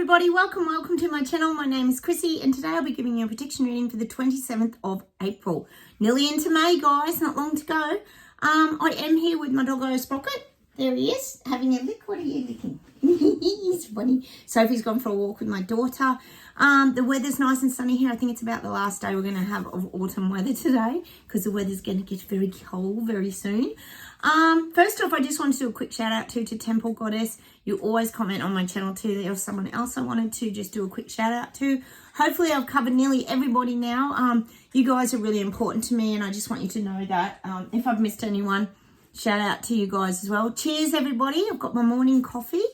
everybody, welcome to my channel. My name is Chrissy and today I'll be giving you a prediction reading for the 27th of April. Nearly into May, guys, not long to go. I am here with my doggo Sprocket. There he is, having a lick. What are you licking? He's funny. Sophie's gone for a walk with my daughter. The weather's nice and sunny here. I think it's about the last day we're going to have of autumn weather today because the weather's going to get very cold very soon. First off, I just wanted to do a quick shout out to Temple Goddess. You always comment on my channel too. There was someone else I wanted to just do a quick shout out to. Hopefully I've covered nearly everybody now. You guys are really important to me and I just want you to know that. If I've missed anyone, shout out to you guys as well. Cheers, everybody. I've got my morning coffee.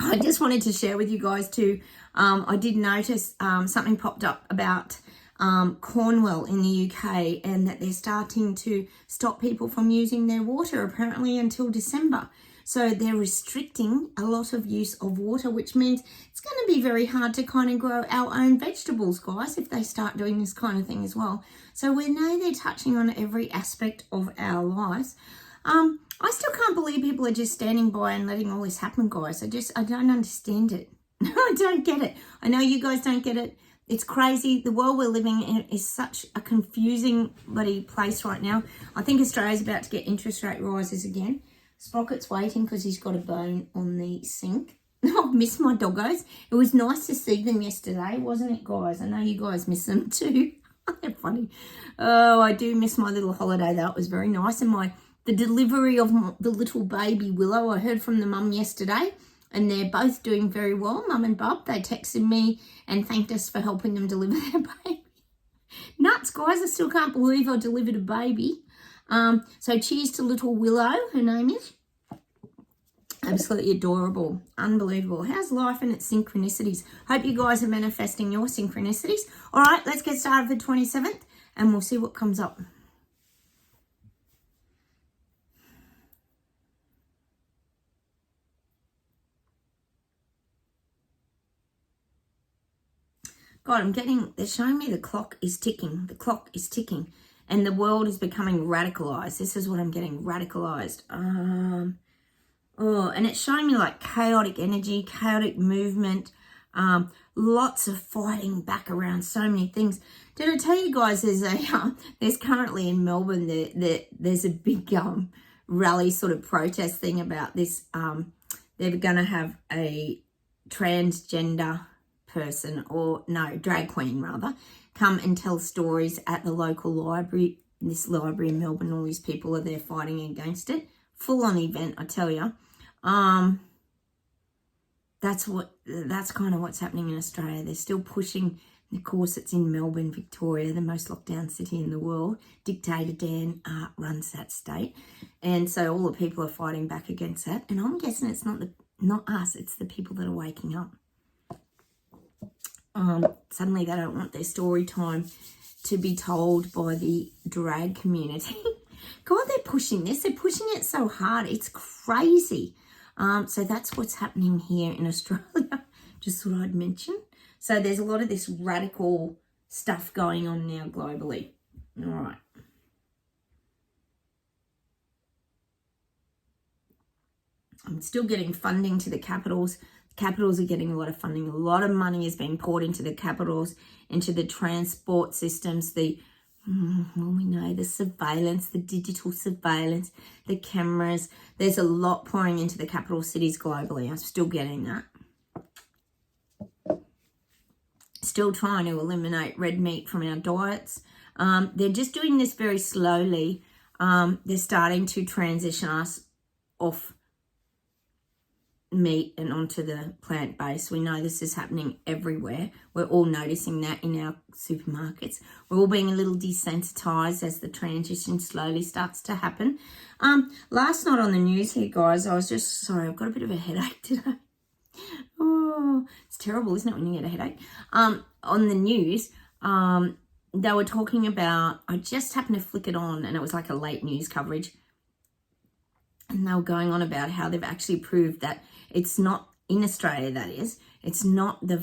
I just wanted to share with you guys too. I did notice something popped up about Cornwall in the UK and that they're starting to stop people from using their water apparently until December. So they're restricting a lot of use of water, which means it's going to be very hard to kind of grow our own vegetables, guys, if they start doing this kind of thing as well. So we know they're touching on every aspect of our lives. I still can't believe people are just standing by and letting all this happen, guys. I don't understand it. I don't get it. I know you guys don't get it. It's crazy. The world we're living in is such a confusing bloody place right now. I think Australia's about to get interest rate rises again. Sprocket's waiting because he's got a bone on the sink. I've missed my doggos. It was nice to see them yesterday, wasn't it, guys? I know you guys miss them too. They're funny. Oh, I do miss my little holiday. That was very nice. And the delivery of the little baby Willow, I heard from the mum yesterday. And they're both doing very well, Mum and Bub. They texted me and thanked us for helping them deliver their baby. Nuts, guys. I still can't believe I delivered a baby. So cheers to little Willow, her name is. Absolutely adorable. Unbelievable. How's life and its synchronicities? Hope you guys are manifesting your synchronicities. All right, let's get started for the 27th and we'll see what comes up. God, they're showing me the clock is ticking. The clock is ticking. And the world is becoming radicalized. This is what I'm getting, radicalized. And it's showing me like chaotic energy, chaotic movement, lots of fighting back around so many things. Did I tell you guys there's currently in Melbourne, there's a big rally sort of protest thing about this. They're going to have a transgender person, or no, drag queen rather, come and tell stories at the local library. This library in Melbourne, all these people are there fighting against it. Full on event, I tell you. That's kind of what's happening in Australia. They're still pushing. Of course, it's in Melbourne, Victoria, the most locked down city in the world. Dictator Dan runs that state, and so all the people are fighting back against that. And I'm guessing it's not us. It's the people that are waking up. Suddenly they don't want their story time to be told by the drag community. God, they're pushing this. They're pushing it so hard. It's crazy. So that's what's happening here in Australia. Just thought I'd mention. So there's a lot of this radical stuff going on now globally. All right. I'm still getting funding to the capitals. Capitals are getting a lot of funding. A lot of money is being poured into the capitals, into the transport systems, we know the surveillance, the digital surveillance, the cameras. There's a lot pouring into the capital cities globally. I'm still getting that. Still trying to eliminate red meat from our diets. They're just doing this very slowly. They're starting to transition us off meat and onto the plant-based. We know this is happening everywhere. We're all noticing that in our supermarkets. We're all being a little desensitized as the transition slowly starts to happen. Last night on the news here, guys, I was just sorry, I've got a bit of a headache today. Oh, it's terrible, isn't it, when you get a headache? On the news, they were talking about, I just happened to flick it on and it was like a late news coverage. And they were going on about how they've actually proved that it's not, in Australia that is, it's not the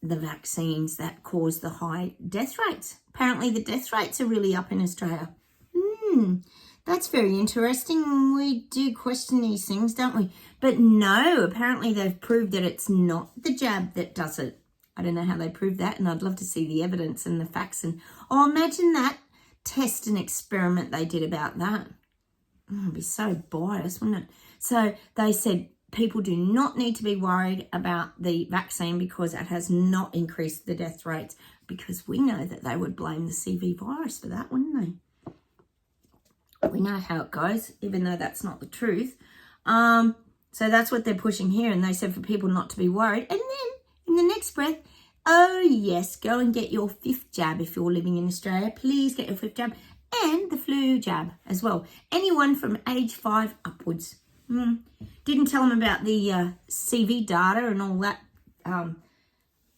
vaccines that cause the high death rates. Apparently the death rates are really up in Australia. That's very interesting. We do question these things, don't we? But no, apparently they've proved that it's not the jab that does it. I don't know how they proved that, and I'd love to see the evidence and the facts. And oh, imagine that test and experiment they did about that. Oh, it'd be so biased, wouldn't it? So they said people do not need to be worried about the vaccine because it has not increased the death rates, because we know that they would blame the CV virus for that, wouldn't they? We know how it goes, even though that's not the truth. So that's what they're pushing here. And they said for people not to be worried. And then in the next breath, oh yes, go and get your 5th jab if you're living in Australia. Please get your 5th jab and the flu jab as well. Anyone from age 5 upwards. Didn't tell them about the CV data and all that,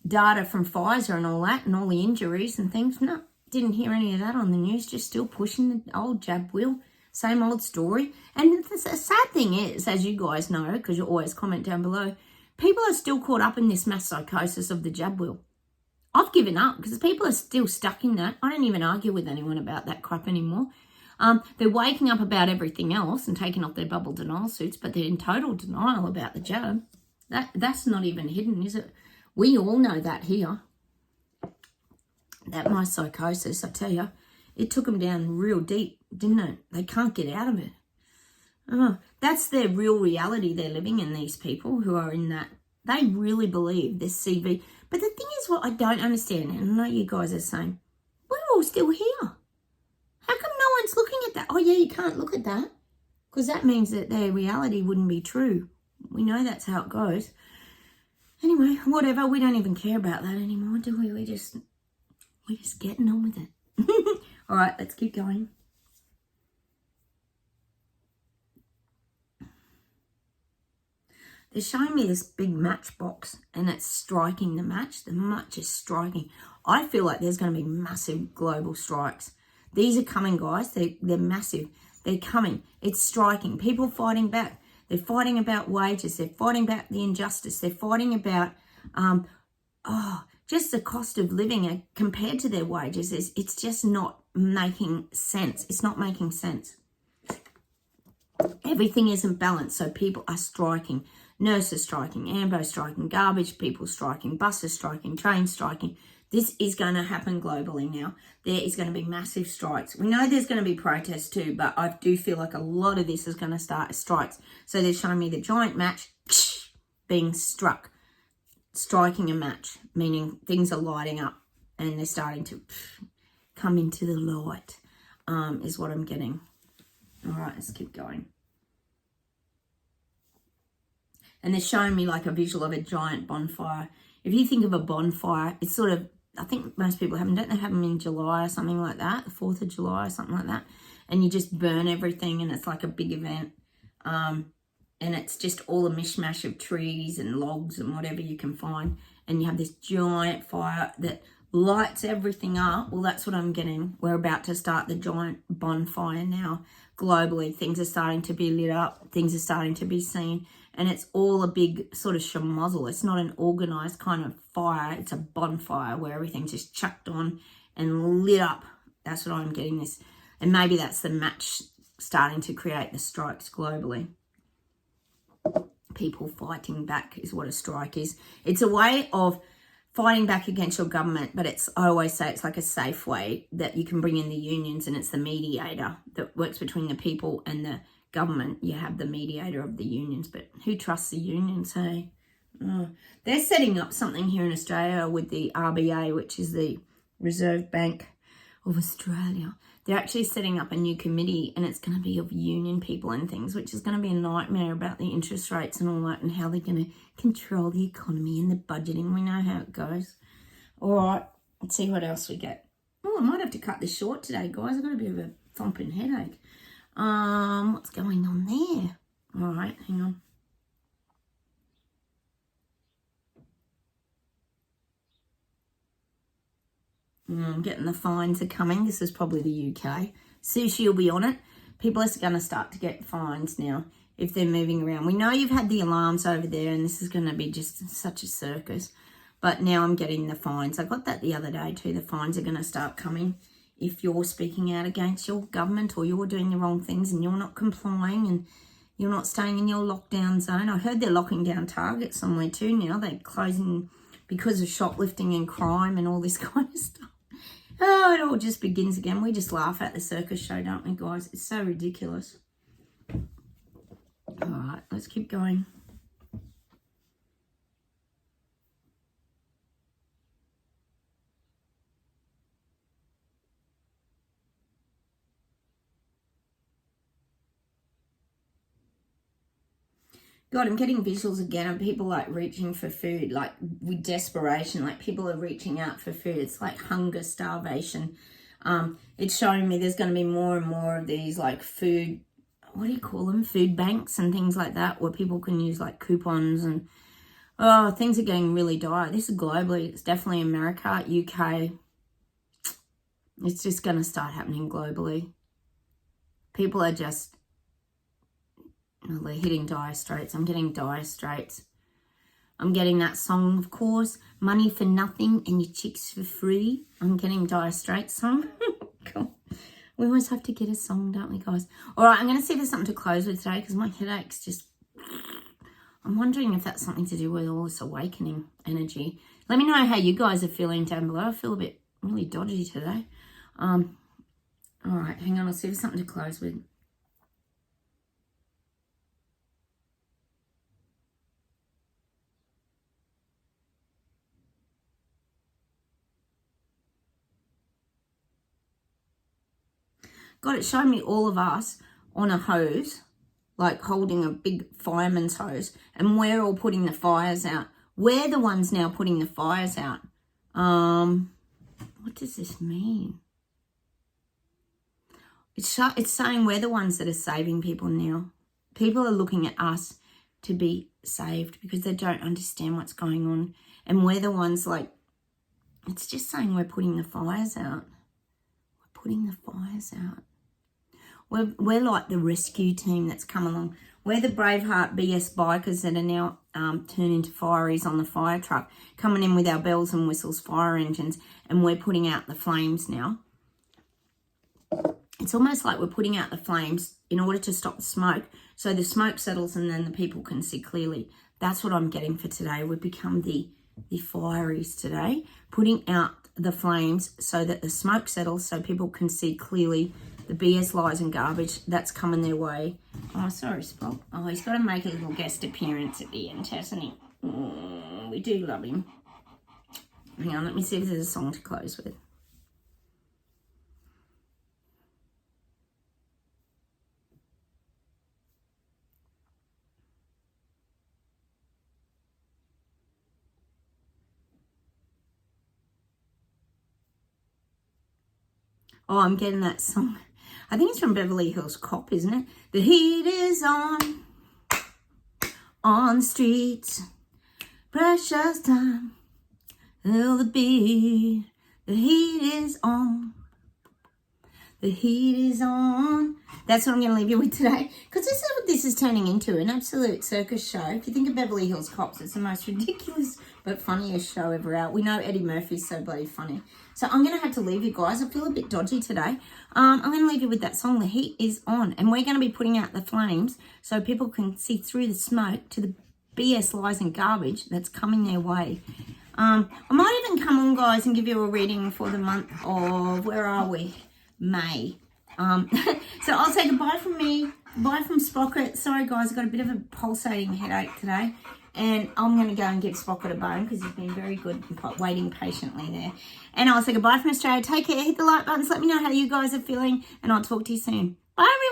data from Pfizer and all that, and all the injuries and things. No. Didn't hear any of that on the news, just still pushing the old jab wheel. Same old story. And the sad thing is, as you guys know, because you always comment down below, people are still caught up in this mass psychosis of the jab wheel. I've given up because people are still stuck in that. I don't even argue with anyone about that crap anymore. They're waking up about everything else and taking off their bubble denial suits, but they're in total denial about the jab. That's not even hidden, is it? We all know that here. That my psychosis, I tell you, it took them down real deep, didn't it? They can't get out of it. Oh, that's their real reality they're living in, these people who are in that. They really believe this CV. But the thing is, what I don't understand, and I know you guys are saying, we're all still here. How come no one's looking at that? Oh, yeah, you can't look at that because that means that their reality wouldn't be true. We know that's how it goes. Anyway, whatever. We don't even care about that anymore, do we? We're just getting on with it. All right, let's keep going. They're showing me this big matchbox and it's striking the match. The match is striking. I feel like there's going to be massive global strikes. These are coming, guys. They're massive. They're coming. It's striking. People fighting back. They're fighting about wages. They're fighting about the injustice. They're fighting about just the cost of living compared to their wages. It's just not making sense. It's not making sense. Everything isn't balanced, so people are striking. Nurses striking, AMBO striking, garbage people striking, buses striking, trains striking. This is going to happen globally now. There is going to be massive strikes. We know there's going to be protests too, but I do feel like a lot of this is going to start as strikes. So they're showing me the giant match being struck. Striking a match, meaning things are lighting up and they're starting to come into the light, is what I'm getting. All right, let's keep going. And they're showing me like a visual of a giant bonfire. If you think of a bonfire, it's sort of, I think most people have them, don't they have them in July or something like that, the 4th of July or something like that, and you just burn everything and it's like a big event, and it's just all a mishmash of trees and logs and whatever you can find, and you have this giant fire that lights everything up. Well, that's what I'm getting. We're about to start the giant bonfire now. Globally, things are starting to be lit up, things are starting to be seen, and it's all a big sort of schmozzle. It's not an organised kind of fire. It's a bonfire where everything's just chucked on and lit up. That's what I'm getting this. And maybe that's the match starting to create the strikes globally. People fighting back is what a strike is. It's a way of fighting back against your government, but I always say it's like a safe way that you can bring in the unions, and it's the mediator that works between the people and the government. You have the mediator of the unions, but who trusts the unions, hey? Oh. They're setting up something here in Australia with the RBA, which is the Reserve Bank of Australia. They're actually setting up a new committee, and it's going to be of union people and things, which is going to be a nightmare about the interest rates and all that, and how they're going to control the economy and the budgeting. We know how it goes. All right, let's see what else we get. Oh, I might have to cut this short today, guys. I've got a bit of a thumping headache. What's going on there? All right, hang on. I'm getting the fines are coming. This is probably the UK. Sushi will be on it. People are going to start to get fines now if they're moving around. We know you've had the alarms over there, and this is going to be just such a circus. But now I'm getting the fines. I got that the other day too. The fines are going to start coming if you're speaking out against your government or you're doing the wrong things and you're not complying and you're not staying in your lockdown zone. I heard they're locking down Target somewhere too now. They're closing because of shoplifting and crime and all this kind of stuff. Oh, it all just begins again. We just laugh at the circus show, don't we, guys? It's so ridiculous. All right, let's keep going. God, I'm getting visuals again of people like reaching for food, like with desperation, like people are reaching out for food. It's like hunger, starvation. It's showing me there's going to be more and more of these like food, what do you call them? Food banks and things like that where people can use like coupons and, oh, things are getting really dire. This is globally. It's definitely America, UK. It's just going to start happening globally. People are just, well, they're hitting dire straits. I'm getting dire straits. I'm getting that song, of course, Money for Nothing and Your Chicks for Free. I'm getting dire straits song. Cool. We always have to get a song, don't we, guys? All right, I'm going to see if there's something to close with today because my headache's just... I'm wondering if that's something to do with all this awakening energy. Let me know how you guys are feeling down below. I feel a bit really dodgy today. All right, hang on. I'll see if there's something to close with. God, it showed me all of us on a hose, like holding a big fireman's hose, and we're all putting the fires out. We're the ones now putting the fires out. What does this mean? It's saying we're the ones that are saving people now. People are looking at us to be saved because they don't understand what's going on. And we're the ones like, it's just saying we're putting the fires out. We're putting the fires out. We're like the rescue team that's come along. We're the Braveheart BS bikers that are now turned into fireys on the fire truck, coming in with our bells and whistles, fire engines, and we're putting out the flames now. It's almost like we're putting out the flames in order to stop the smoke, so the smoke settles and then the people can see clearly. That's what I'm getting for today. We've become the fireys today, putting out the flames so that the smoke settles so people can see clearly the BS, lies and garbage that's coming their way. Oh, sorry, Spock. Oh, he's got to make a little guest appearance at the end, hasn't he? We do love him. Hang on, let me see if there's a song to close with. Oh, I'm getting that song. I think it's from Beverly Hills Cop, isn't it? The heat is on the streets. Precious time will it be? The heat is on. The heat is on. That's what I'm going to leave you with today. Because this is what this is turning into, an absolute circus show. If you think of Beverly Hills Cops, it's the most ridiculous but funniest show ever out. We know Eddie Murphy's so bloody funny. So I'm going to have to leave you guys. I feel a bit dodgy today. I'm going to leave you with that song, The Heat is On. And we're going to be putting out the flames so people can see through the smoke to the BS, lies and garbage that's coming their way. I might even come on, guys, and give you a reading for the month of, where are we? May. So I'll say goodbye from me. Bye from Sprocket. Sorry, guys, I've got a bit of a pulsating headache today. And I'm going to go and give Sprocket a bone because he's been very good waiting patiently there. And I'll say goodbye from Australia. Take care. Hit the like buttons. Let me know how you guys are feeling. And I'll talk to you soon. Bye, everyone.